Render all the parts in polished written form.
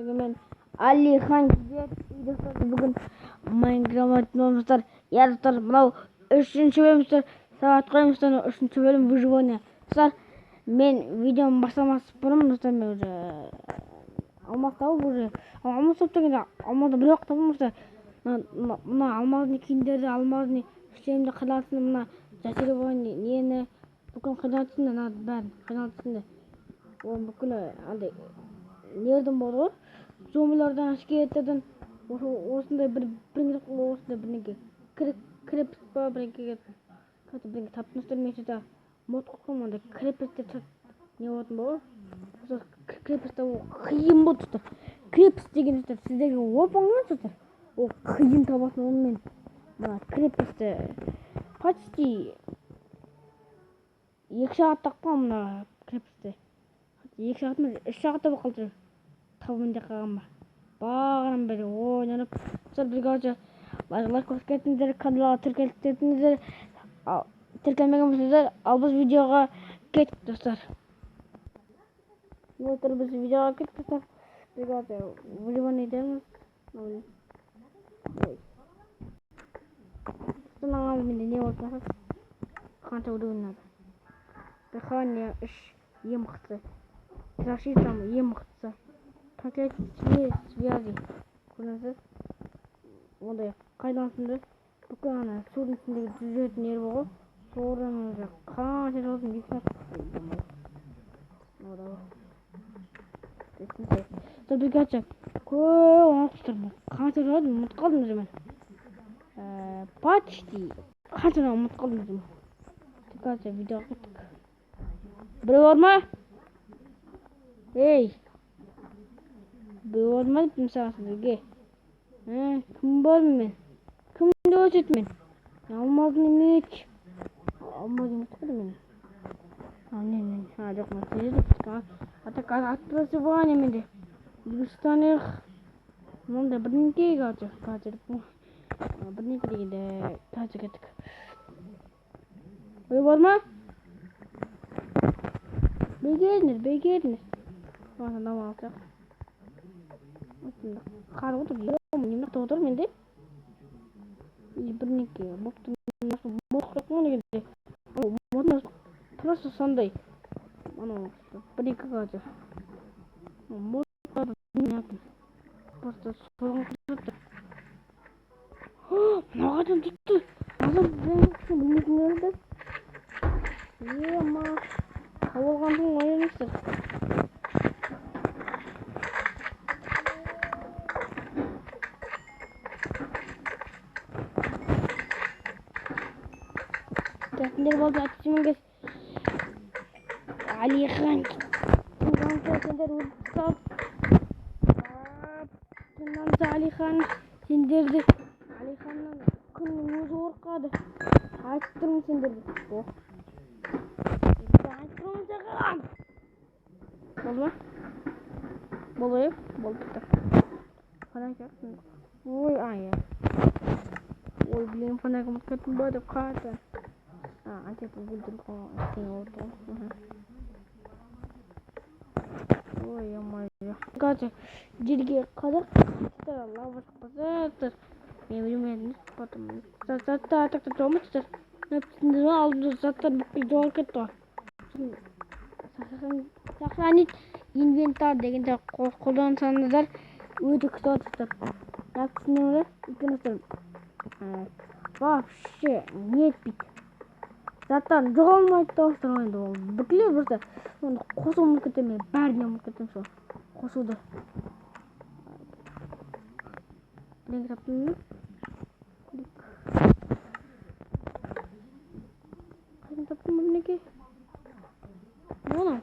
мен Алихан достар, бүгін Майнкрафт ойнаймыз. Я достар, мынау 3-ші бөлім достар. Сағат қоймыз достар, 3-ші бөлім выживание. Достар, мен видеоны бастамас бұрын достар, мен уже алмаз тауып уже алмаз топтағанда алмазды бір уақыт табамын достар. Мына алмаздың киімдерді, алмаздың үстемді қиналсын, мына зачарование нені бүкіл қиналсын, бәрін қиналсын. Ол бүкіл андай нердің болды ғой, зомбилардан әскереттерден осындай біріңгілік осындай бірнеге крепіс па бірнеге таптыңыздар мен сөйті мод қойқым ондай крепістер не болатын ба ғой. Крепістер ол қиын болды тұтар. Крепіс деген сөйтер сіздерге опаңыз тұтар. Ол қиын табасын онымен. Мына крепісті почти 2 сағат тақпам мына крепісті. 2 сағат ма 3 сағатта болып қалды табын деп қалған ба. Бағынан бері ойнанып сол бірге olsa лайк қосып кетіңіздер, каналға тіркеліңіздер. Тіркелмеген болсаңыздар, ал біз видеоға кеттік достар. Достар, біз видеоға кеттік достар. Бірге olsa выживание етеміз. Соның менде не болып жатыр? Қанша выживание? Дыхание 3 ең мықты. Защита ең мықтысы. Пакетные связи. Көрдіңіздер? Ондай қайдансыңды бүкіл ана судың үстіндегі жүзетін ер болғы. Содан уже қанша жолдың есіне сол бірге olsa көп ұмытып қанша жолдың ұмытып қалдым уже мен. Почти қанша ұмытып қалдым уже мен. Тек olsa видеоға кеттік. Біреу бар ма? Ей! Біреу бар ма деймін саған сіздерге. Кім бармын мен? Кімді өтетін мен? Алмаздың емек. Алмаздың емек қойды мен. Жоқ, мен сездік. Атака отпрацевание менде. Игістанық. Мұнда бірнеке қалды. Бірнеке дегенде қалды кеттік. Біреу бар ма? Бегедіңіз. Оған дамал алсақ. Қар отыр, немнақта отыр менде. Бірнеке боқтың боқтың дегенде. Модны просто сондай. Бірнеке қалды. Модны бірнеке. Просто соғын құтты. Мағадан тұтты. Мағадан білмейтін өлді. Ема. Қалғандың ойыныстыр. Сендер болды әтісіміңіз Алихан сендер өтіп сеннанса Алихан сендерді Алиханнан күннің өзі орқады. Айтып тұрмын сендерді. Айтып тұрмын саған. Болды ма? Болды еп? Болды бітті. Фонарик яқтың. Ой, ай. Ой, блин, фонарик ұмытып кеттім ба деп қалды. Антипа бүлдір қоң орды. Ой, ой. Қазір жерге қазір лава шықпаса мен білмедім. Потом заттар жомыстыр. Алдымда заттар бүкіл жоғалып кетті ғой. Сохранить инвентарь дегенде қолдансаңыздар өте күшті отырсыздар. Түсініңіздер? Өйткені вообще не етпейді. Заттан жоғалмайды достар ойында ол. Бүкілі просто оны қосу мүмкін емес, бәріне мүмкін сол. Қосуды. Білен таптың ба? Қайдан таптың ба мінеке? Оны?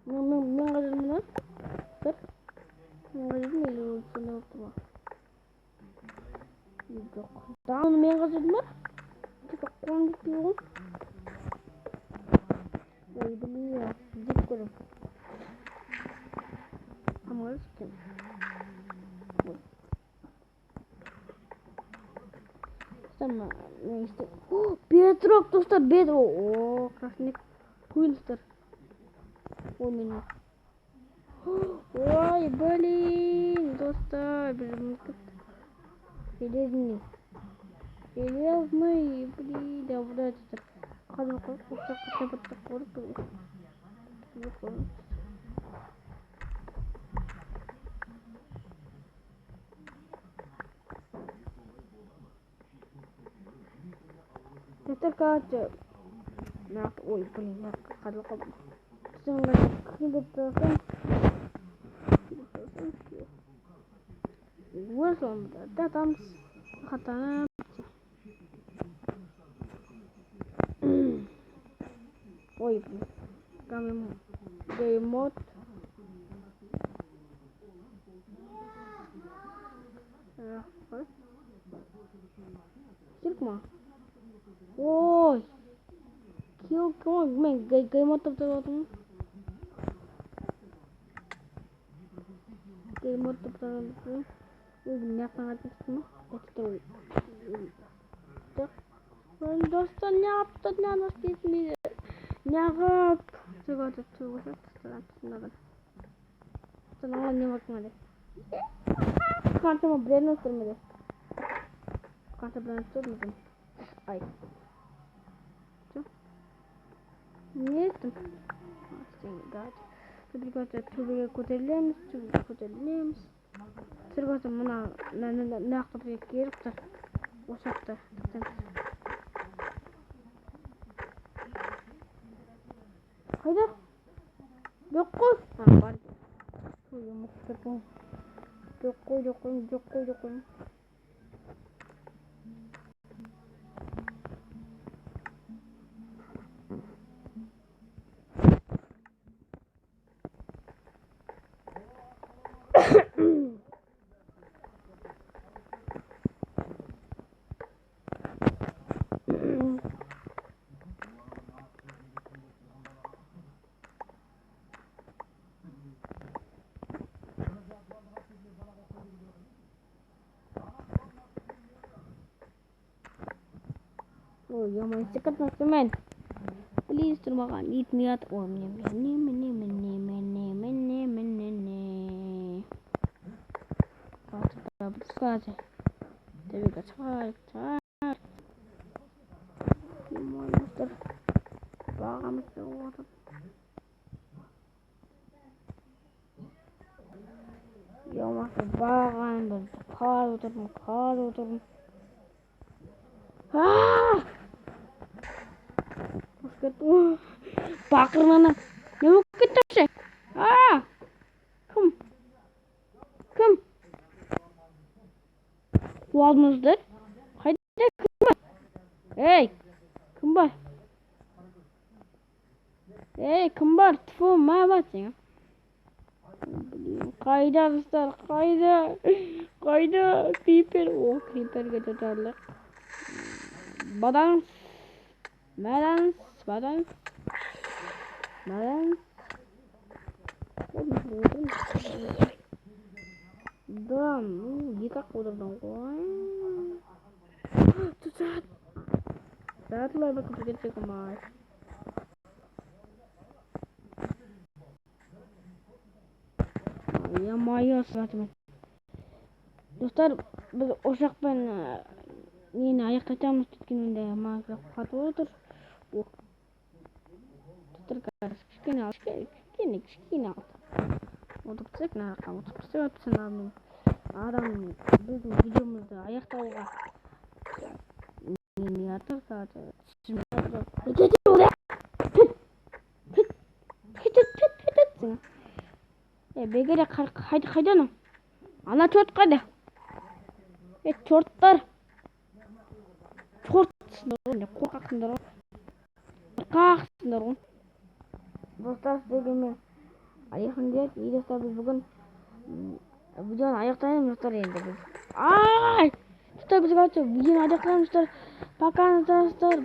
Мен қажырмын ба? Бір? Мен қажырмын елі өлді сонда өтті ба? Жоқ. Дауны мен қажырмын ба? Қолым жетпей ғой. Ой, блин, деп көрем. Қамғар сүттен. Сама, мен істе. Бедрок, достар, бедрок. Красный куйлстар. Ой, мен. Блин, достар, блин, железный. Железный, блин, да, вот это. Хадим корп. Достар кач. Ой, блин, я хадим корп. Сенга кидет. Вышел, да там хатана. Ой, блин, там геймод. Сиркма. Ой, кил, мен геймод топтодум. Геймод топтодум. Ne yaptın? Dostlar ne yaptın? Ne nasıl ismi? Ne yap? Sigorta tuğuşa tutulan. Sana ne bakmadı? Kartıma brain oturmadı. Kartı brain oturmadı. Ay. Ne ettim? Tabii kotelemiz. Сырготы мына нақырға келіп тұр. Ошақта. Қайда? Жоқ қой. Бар. Жоқ қой. Ой, ямай секет насымен. Please тұрмаған итмей ат. Ой, міне. Скажи. Тебе чар. Монстр. Бағамыз отыр. Ямасы баған біз қар отырмын. Бақырмана. Не болып кетті? Кім? Уалдыңыздар? Қайда кім бар? Ей, кім бар? Кім бар? Тфу, ма бар сен? Қайда достар? Қайда? Крипер. О, криперге тұтарлық. Баланс. Да, екі-ақ отырдың ғой. Тұтат. Сәтілай бақып кетсек ұмай. Ямайы сәтімен. Достар, біз ошақпен нені аяқтатамыз түткенінде Майнкрафт қатып отыр. Кішкене алды. Отырсек, нараққа отырсек, өтсін адам біздің видеомызды аяқтауға нені атыр сағаты. Бегере қайданың? Ана чорт қайда? Чорттар. Қорқақсыңдар ғой. Достар, сіздерге мен аяқын дед. Достар, біз бүгін видеоны аяқтаймыз достар енді біз. Достар, біз видеоны аяқтаймыз достар. Пока достар.